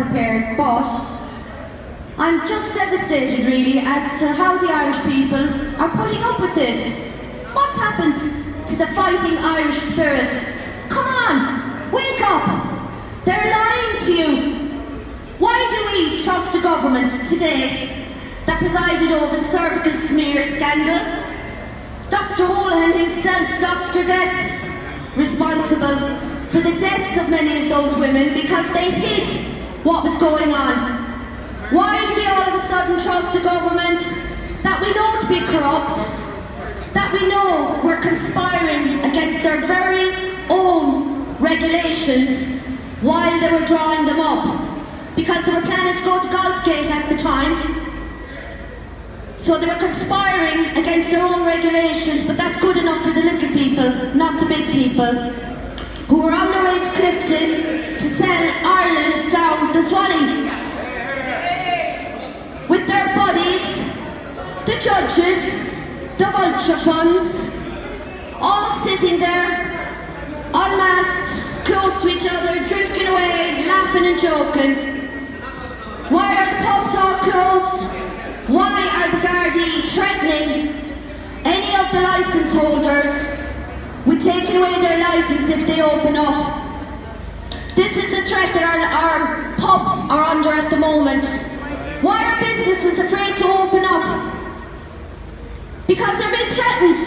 prepared, but I'm just devastated really as to how the Irish people are putting up with this. What's happened to the fighting Irish spirit? Come on, wake up! They're lying to you. Why do we trust a government today that presided over the cervical smear scandal? Dr. Holohan himself, Dr. Death, responsible for the deaths of many of those women because they hid what was going on. Why do we all of a sudden trust a government that we know to be corrupt, that we know were conspiring against their very own regulations while they were drawing them up? Because they were planning to go to Golfgate at the time. So they were conspiring against their own regulations, but that's good enough for the little people, not the big people, who were on their way to Clifton to sell Ireland down the Swanee. With their bodies, the judges, the vulture funds, all sitting there, unmasked, close to each other, drinking away, laughing and joking. Why are the pubs all closed? Why are the Gardaí threatening any of the licence holders with taking away their licence if they open up? This is the threat that our pubs are under at the moment. Why are businesses afraid to open up? Because they're being threatened.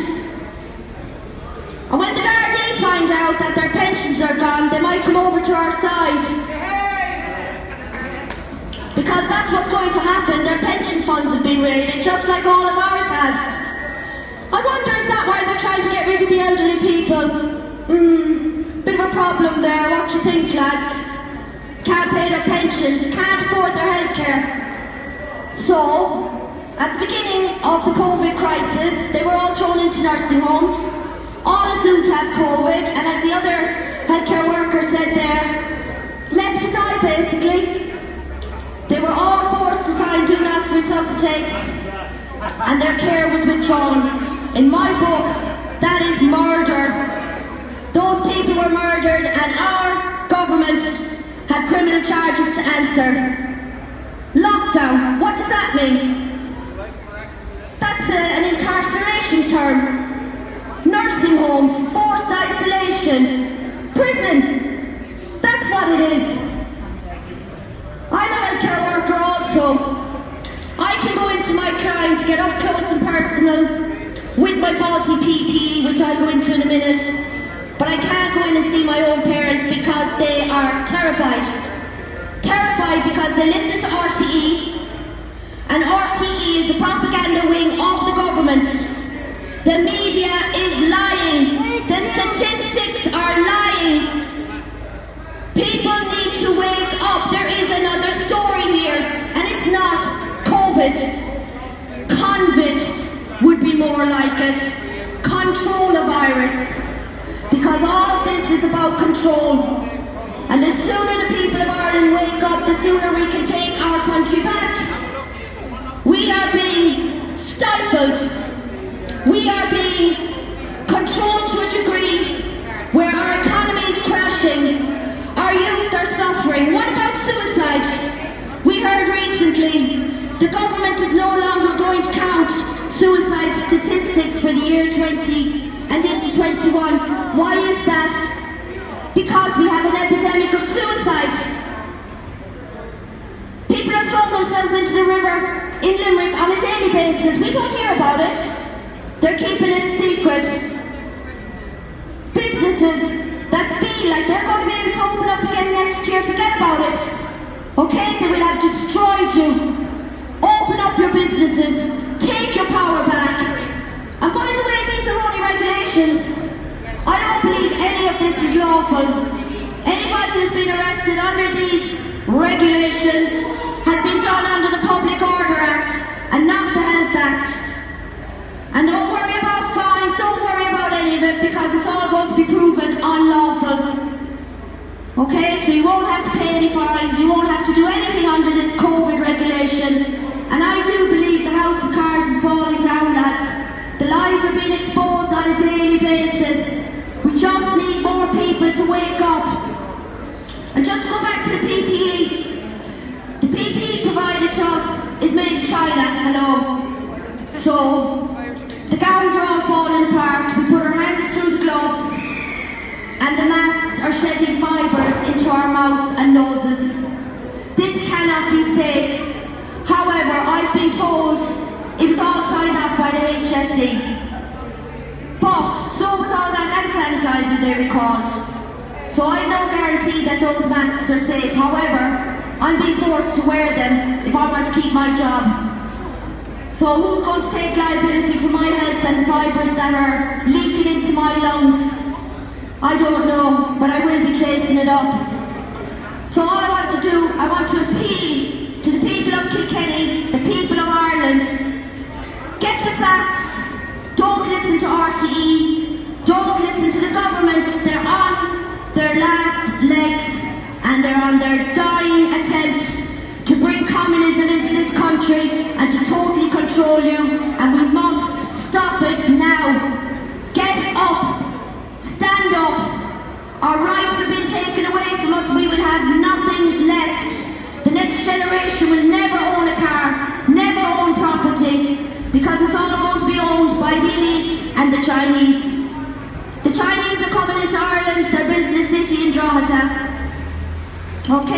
And when the Gardaí find out that their pensions are gone, they might come over to our side. Because that's what's going to happen. Their pension funds have been raided, just like all of ours have. I wonder, is that why they're trying to get rid of the elderly people? Bit of a problem there. What do you think, lads? Can't pay their pensions, can't afford their healthcare. So, at the beginning of the COVID crisis, they were all thrown into nursing homes, all assumed to have COVID, and as the other healthcare worker said there, left to die basically. They were all forced to sign do not resuscitates, and their care was withdrawn. In my book, that is murder. Those people were murdered, and our government have criminal charges to answer. Lockdown, what does that mean? That's an incarceration term. Nursing homes, forced isolation, prison. That's what it is. I'm a healthcare worker also. I can go into my clients, get up close and personal with my faulty PPE, which I'll go into in a minute, but I can't go in and see my own parents because they are terrified. Terrified because they listen to RTE, and RTE is the propaganda wing of the government. The media is lying. The statistics are lying. People need to wake up. There is another story here, and it's not COVID. Convid would be more like it. Control a virus. Because all of this is about control. And the sooner the people of Ireland wake up, the sooner we can take our country back. We are being stifled. We are being controlled to a degree where our economy is crashing. Our youth are suffering. What about suicide? We heard recently the government is no longer going to count suicide statistics for the year 20 and into 21. Why is that? Because we have an epidemic of suicide. People are throwing themselves into the river in Limerick on a daily basis. We don't hear about it. They're keeping it a secret. Businesses that feel like they're going to be able to open up again next year, forget about it. Okay, they will have destroyed you. Open up your businesses. Take your power back. And by the way, these are only regulations. I don't believe any of this is lawful. Anybody who's been arrested under these regulations has been done under the Public Order Act and not the Health Act. And don't worry about fines, don't worry about any of it, because it's all going to be proven unlawful. Okay, so you won't have to pay any fines, you won't have to do anything under this COVID regulation. And I do believe the house of cards is falling down, lads. The lies are being exposed on a daily basis. We just need more people to wake up. And just to go back to the PPE, The PP provided to us is made in China, hello. So, the gowns are all falling apart, we put our hands through the gloves, and the masks are shedding fibres into our mouths and noses. This cannot be safe. However, I've been told it was all signed off by the HSE. But so was all that hand sanitizer they recalled. So I've no guarantee that those masks are safe. However, I'm being forced to wear them if I want to keep my job. So who's going to take liability for my health and the fibres that are leaking into my lungs? I don't know, but I will be chasing it up. So all I want to do, I want to appeal to the people of Kilkenny, the people of Ireland. Get the facts. Don't listen to RTE. Don't listen to the government. They're on their last legs and they're on their dying attempt to bring communism into this country and to totally control you, and we must stop it now. Get up. Stand up. Our rights have been taken away from us. We will have nothing left. The next generation will never own a car, never own property, because it's all going to be owned by the elites and the Chinese. The Chinese are coming into Ireland. They're building a city in Drogheda. Okay.